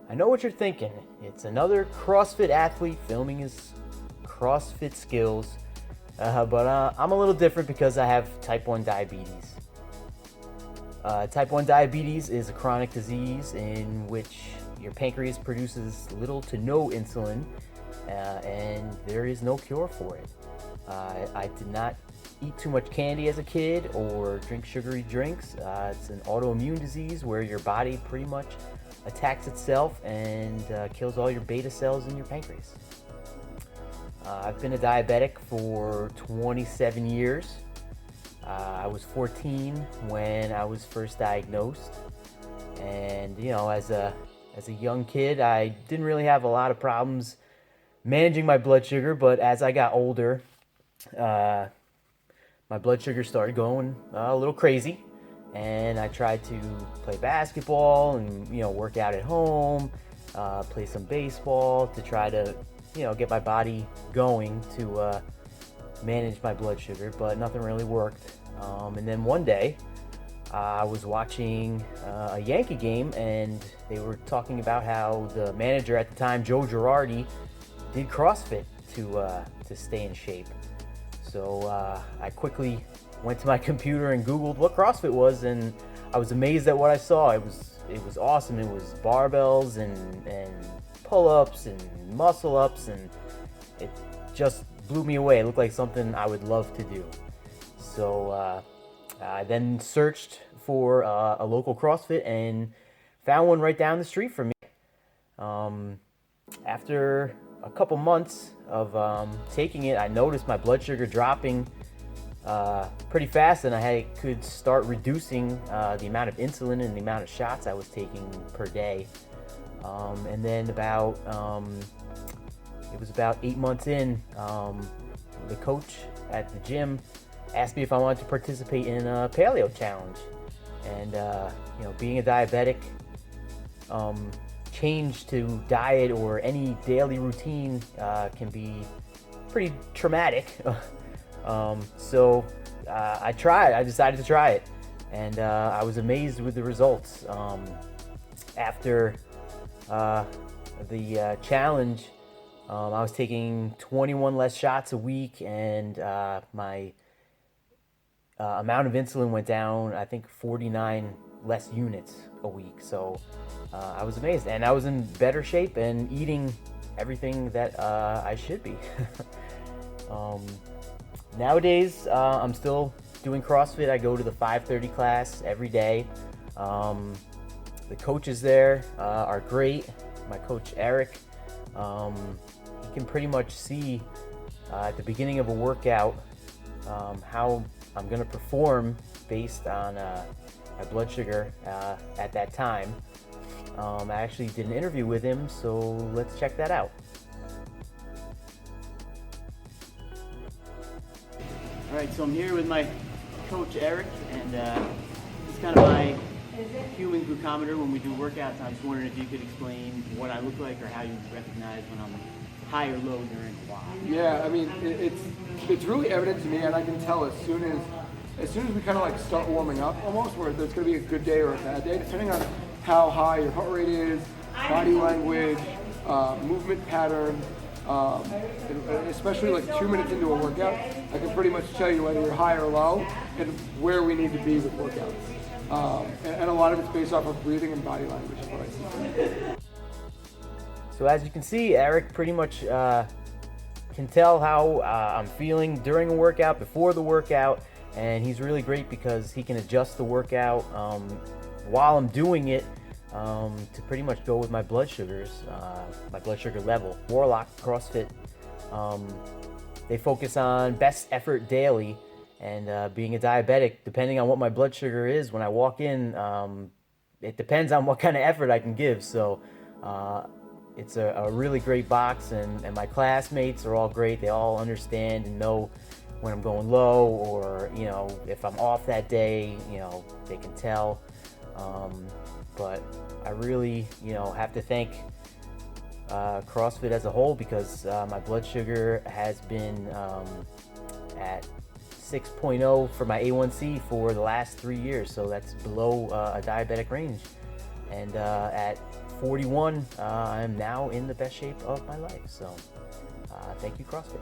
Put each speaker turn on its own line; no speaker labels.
I know what you're thinking. It's another CrossFit athlete filming his CrossFit skills, but I'm a little different because I have type 1 diabetes. Type 1 diabetes is a chronic disease in which your pancreas produces little to no insulin, and there is no cure for it. I did not eat too much candy as a kid or drink sugary drinks. It's an autoimmune disease where your body pretty much attacks itself and kills all your beta cells in your pancreas. I've been a diabetic for 27 years. I was 14 when I was first diagnosed, and as a young kid, I didn't really have a lot of problems managing my blood sugar, but as I got older, my blood sugar started going a little crazy, and I tried to play basketball and work out at home, play some baseball to try to get my body going to manage my blood sugar, but nothing really worked. And then one day I was watching a Yankee game, and they were talking about how the manager at the time, Joe Girardi, did CrossFit to stay in shape. So I quickly went to my computer and Googled what CrossFit was, and I was amazed at what I saw. It was awesome. It was barbells and pull-ups and muscle-ups, and it just blew me away. It looked like something I would love to do. So I then searched for a local CrossFit and found one right down the street from me. After a couple months of taking it, I noticed my blood sugar dropping pretty fast, and I could start reducing the amount of insulin and the amount of shots I was taking per day. And then it was about 8 months in, the coach at the gym asked me if I wanted to participate in a paleo challenge. And being a diabetic, change to diet or any daily routine can be pretty traumatic. So I decided to try it, and I was amazed with the results. After the challenge, I was taking 21 less shots a week, and my amount of insulin went down, I think 49 less units a week. So I was amazed, and I was in better shape and eating everything that I should be. Nowadays, I'm still doing CrossFit. I go to the 5:30 class every day. The coaches there are great. My coach, Eric, he can pretty much see at the beginning of a workout how I'm going to perform based on my blood sugar at that time. I actually did an interview with him, so let's check that out. All right, so I'm here with my coach, Eric, and he's kind of my human glucometer when we do workouts. I was wondering if you could explain what I look like or how you recognize when I'm high or low during a while.
Yeah, I mean, it's really evident to me, and I can tell as soon as we kind of like start warming up, almost, where there's going to be a good day or a bad day, depending on how high your heart rate is, body language, movement pattern. Especially like 2 minutes into a workout, I can pretty much tell you whether you're high or low and where we need to be with workouts. And a lot of it's based off of breathing and body language is what I see.
So as you can see, Eric pretty much can tell how I'm feeling during a workout, before the workout, and he's really great because he can adjust the workout while I'm doing it to pretty much go with my blood sugars, my blood sugar level. Warlock CrossFit, they focus on best effort daily, and being a diabetic, depending on what my blood sugar is when I walk in, it depends on what kind of effort I can give. So it's a really great box, and my classmates are all great. They all understand and know when I'm going low, or if I'm off that day, they can tell. But I really, have to thank CrossFit as a whole, because my blood sugar has been at 6.0 for my A1C for the last 3 years. So that's below a diabetic range. And at 41, I'm now in the best shape of my life. So thank you, CrossFit.